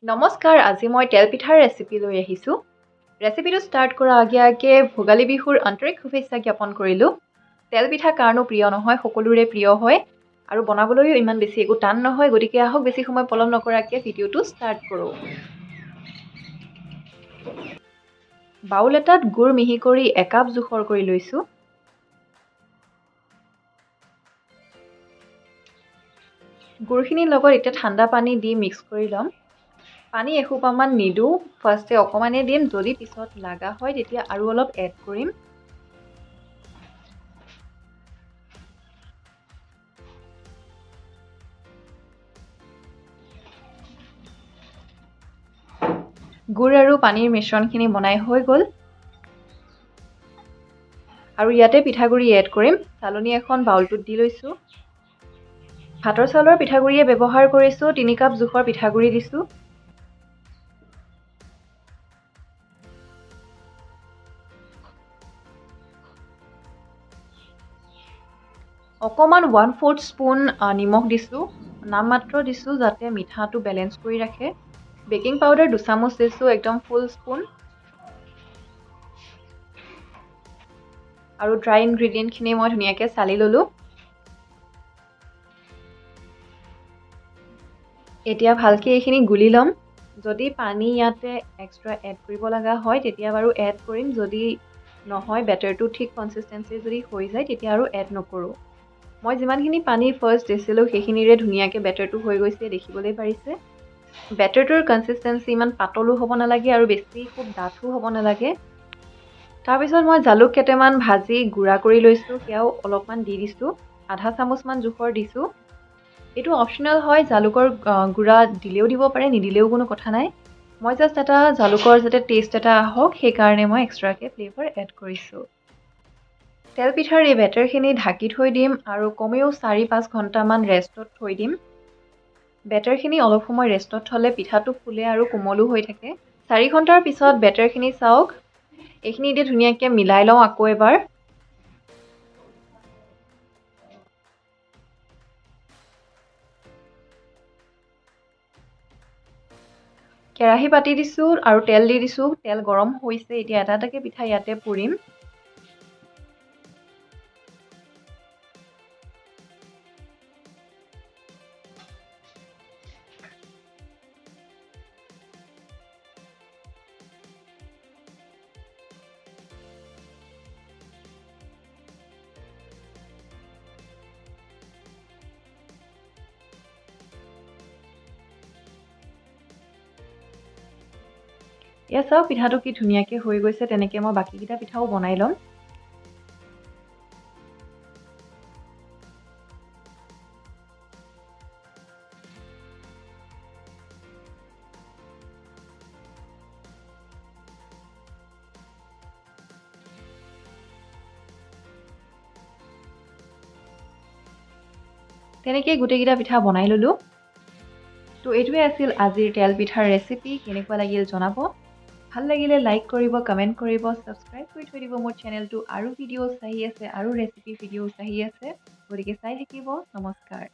নমস্কাৰ, আজি মই তেল পিঠাৰ ৰেচিপি লৈ আহিছোঁ। ৰেচিপিটো ষ্টাৰ্ট কৰাৰ আগে ভোগালী বিহুৰ আন্তৰিক শুভেচ্ছা জ্ঞাপন কৰিলোঁ। তেল পিঠা কাৰণো প্ৰিয় নহয়, সকলোৰে প্ৰিয় হয় আৰু বনাবলৈও ইমান বেছি একো টান নহয়। গতিকে আহক বেছি সময় পলম নকৰাকৈ ভিডিঅ'টো ষ্টাৰ্ট কৰোঁ। বাউল এটাত গুড় মিহি কৰি 1 কাপ জোখৰ কৰি লৈছোঁ। গুড়খিনিৰ লগত এতিয়া ঠাণ্ডা পানী দি মিক্স কৰি ল'ম। পানী এসোপামান নিদিওঁ, ফাৰ্ষ্টে অকণমানেই দিম, যদি পিছত লগা হয় তেতিয়া আৰু অলপ এড কৰিম। গুড় আৰু পানীৰ মিশ্ৰণখিনি বনাই হৈ গ'ল। আৰু ইয়াতে পিঠাগুড়ি এড কৰিম। চালনী এখন বাউলটোত দি লৈছোঁ। ভাতৰ চাউলৰ পিঠাগুড়িয়ে ব্যৱহাৰ কৰিছোঁ। 3 কাপ জোখৰ পিঠাগুড়ি দিছোঁ। অকণমান 1/4 স্পুন নিমখ দিছোঁ। নামমাত্ৰ দিছোঁ যাতে মিঠাটো বেলেঞ্চ কৰি ৰাখে। বেকিং পাউডাৰ 2 চামুচ দিছোঁ, একদম ফুল স্পুন। আৰু ড্ৰাই ইনগ্ৰিডিয়েণ্টখিনি মই ধুনীয়াকৈ চালি ল'লোঁ। এতিয়া ভালকৈ এইখিনি গুলি ল'ম। যদি পানী ইয়াতে এক্সট্ৰা এড কৰিব লগা হয় তেতিয়া বাৰু এড কৰিম। যদি নহয়, বেটাৰটো ঠিক কনচিষ্টেঞ্চি যদি হৈ যায় তেতিয়া আৰু এড নকৰোঁ। মই যিমানখিনি পানী ফাৰ্ষ্ট দিছিলোঁ সেইখিনিৰে ধুনীয়াকৈ বেটাৰটো হৈ গৈছে, দেখিবলৈ পাৰিছে। বেটাৰটোৰ কনচিষ্টেঞ্চি ইমান পাতলো হ'ব নালাগে আৰু বেছি খুব ডাঠো হ'ব নালাগে। তাৰপিছত মই জালুক কেইটামান ভাজি গুড়া কৰি লৈছোঁ, সেয়াও অলপমান দি দিছোঁ। আধা চামুচমান জোখৰ দিছোঁ। এইটো অপশ্যনেল হয়, জালুকৰ গুড়া দিলেও দিব পাৰে, নিদিলেও কোনো কথা নাই। মই জাষ্ট এটা জালুকৰ যাতে টেষ্ট এটা আহক সেইকাৰণে মই এক্সট্ৰাকৈ ফ্লেভাৰ এড কৰিছোঁ। তেল পিঠাৰ এই বেটাৰখিনি ঢাকি থৈ দিম আৰু কমেও 4-5 ঘণ্টামান ৰেষ্টত থৈ দিম। বেটাৰখিনি অলপ সময় ৰেষ্টত থ'লে পিঠাটো ফুলে আৰু কোমলো হৈ থাকে। 4 ঘণ্টাৰ পিছত বেটাৰখিনি চাওক। এইখিনি দি ধুনীয়াকৈ মিলাই লওঁ আকৌ এবাৰ। কেৰাহী পাতি দিছোঁ আৰু তেল দি দিছোঁ। তেল গৰম হৈছে। এতিয়া এটা এটাকৈ পিঠা ইয়াতে পুৰিম। এয়া চাওক পিঠাটো কি ধুনীয়াকৈ হৈ গৈছে। তেনেকৈ মই বাকীকেইটা পিঠাও বনাই ল'ম। তেনেকেই গোটেইকেইটা পিঠা বনাই ল'লোঁ। তো এইটোৱে আছিল আজিৰ তেল পিঠাৰ ৰেচিপি। কেনেকুৱা লাগিল জনাব। ভাল লাগিলে লাইক কৰিব, কমেণ্ট কৰিব, ছাবস্ক্ৰাইব কৰি থৈ দিব মোৰ চেনেলটো। আৰু ভিডিঅ'ছ আহি আছে, আৰু ৰেচিপি ভিডিঅ'ছ আহি আছে, গতিকে চাই থাকিব। নমস্কাৰ।